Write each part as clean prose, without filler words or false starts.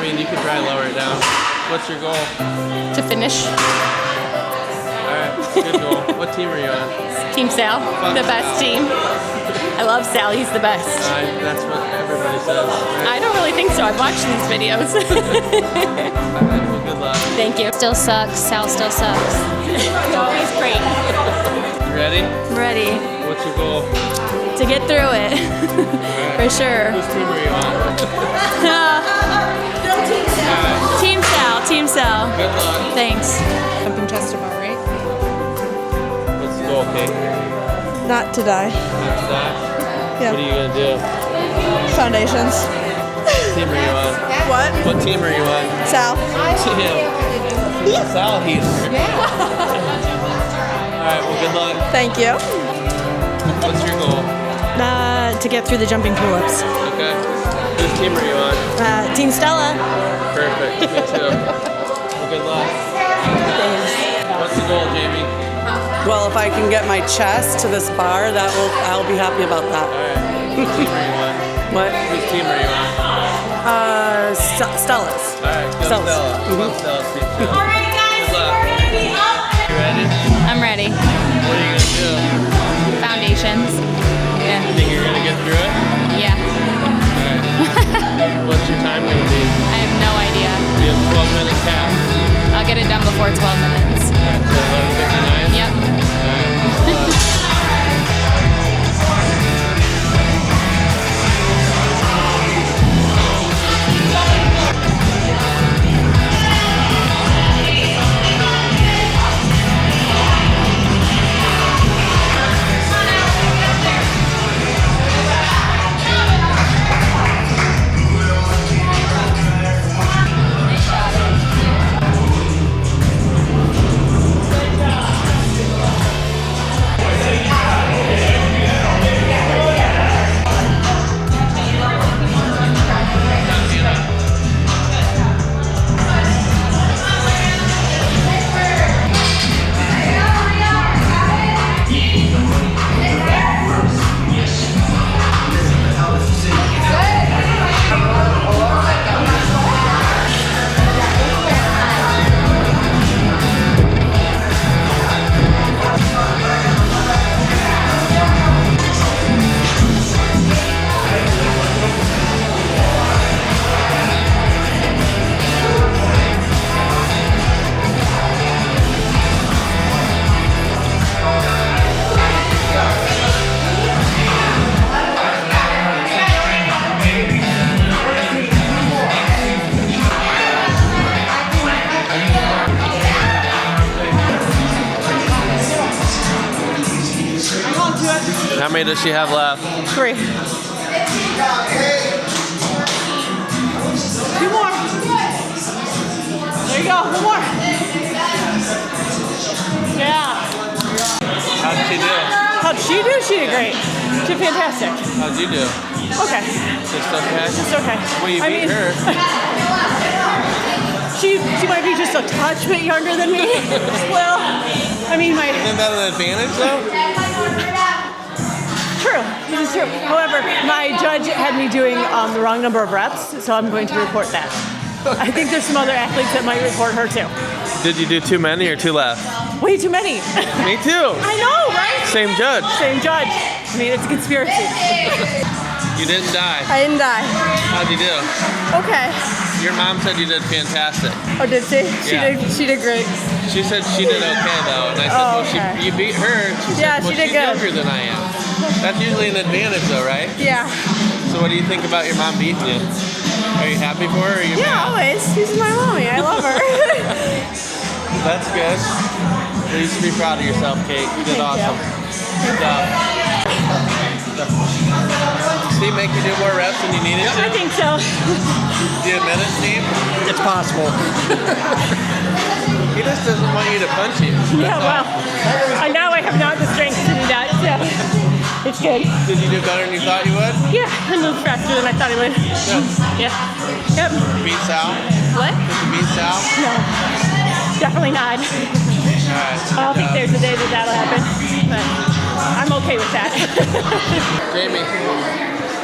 mean, you could probably lower it down. What's your goal? To finish. Alright, good goal. What team are you on? Team Sal, Fuck the best Sal. team. I love Sal, he's the best. That's what everybody says, right? I don't really think so. I've watched these videos. Alright, well, good luck. Thank you. Still sucks. Sal still sucks. Always great. You ready? I'm ready What's your goal? to get through it. For sure. Whose team are you on? Alright, Team Sal. Team Sal. good luck. Thanks. Jumping chest about right? What's the goal, Kate? Not to die. Not to die? Yeah. What are you gonna do? Foundations. What team are you on? What? What team are you on? Sal. Team Sal heater. Alright, well, good luck. Thank you. What's your goal? To get through the jumping tulips. Okay. Whose team are you on? Team Stella. Perfect. Me too. Well, good luck. What's the goal, Jamie? Well, if I can get my chest to this bar, I'll be happy about that. Alright. Whose team are you on? What? Whose team are you on? Stella's. Alright, go Stella's. Stella. Love Stella's team too. Alright guys, Good luck. You ready? I'm ready. What are you gonna do? Foundations. Yeah. You think you're gonna get through it? Yeah. Alright. What's your time gonna be? I have no idea. You have 12-minute cap. I'll get it done before 12 minutes. Alright, so 11:59? Yep. How many does she have left? 3. 2 more. There you go. 1 more. Yeah. How did she do? How'd she do? She did great. She did fantastic. How'd you do? Okay. Just okay? It's okay. Well, you beat her. She might be just a touch bit younger than me. Well, I mean, Isn't that an advantage, though? True. This is true. However, my judge had me doing the wrong number of reps, so I'm going to report that. I think there's some other athletes that might report her too. Did you do too many or too left? Way too many. Me too. I know, right? Same judge. Same judge. I mean, it's a conspiracy. You didn't die. I didn't die. How'd you do? Okay. Your mom said you did fantastic. Oh, did she? Yeah. She did great. She said she did okay, though. And I said, Oh, well, okay. you beat her. She said, Yeah, well, she did she's good. younger than I am. That's usually an advantage, though, right? Yeah. So what do you think about your mom beating you? Are you happy for her or are you Yeah, mad? always. She's my mommy. I love her. That's good. Well, you should be proud of yourself, Kate. You did awesome. Good job. Steve make you do more reps than you needed to? I think so. Do you admit it, Steve? It's possible. He just doesn't want you to punch you. Yeah, well, now I have not the strength to do that, so it's good. Did you do better than you thought you would? Yeah, I moved faster than I thought I would. Good. Yeah. Yep. You beat Sal? What? Did you beat Sal? No. Definitely not. Alright. I don't think there's a day that that'll happen, but I'm okay with that. Jamie,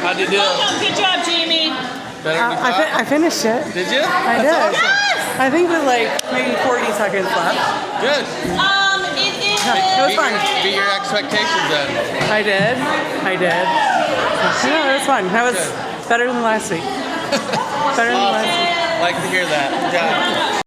how'd you do? Good job, Jamie. Better than you thought? I finished it. Did you? I That's did. awesome. I think with like maybe 40 seconds left. Good. It was fun. Beat your expectations then. I did. No, it was fun. That was better than last week. Better than last week. Like to hear that. Good job.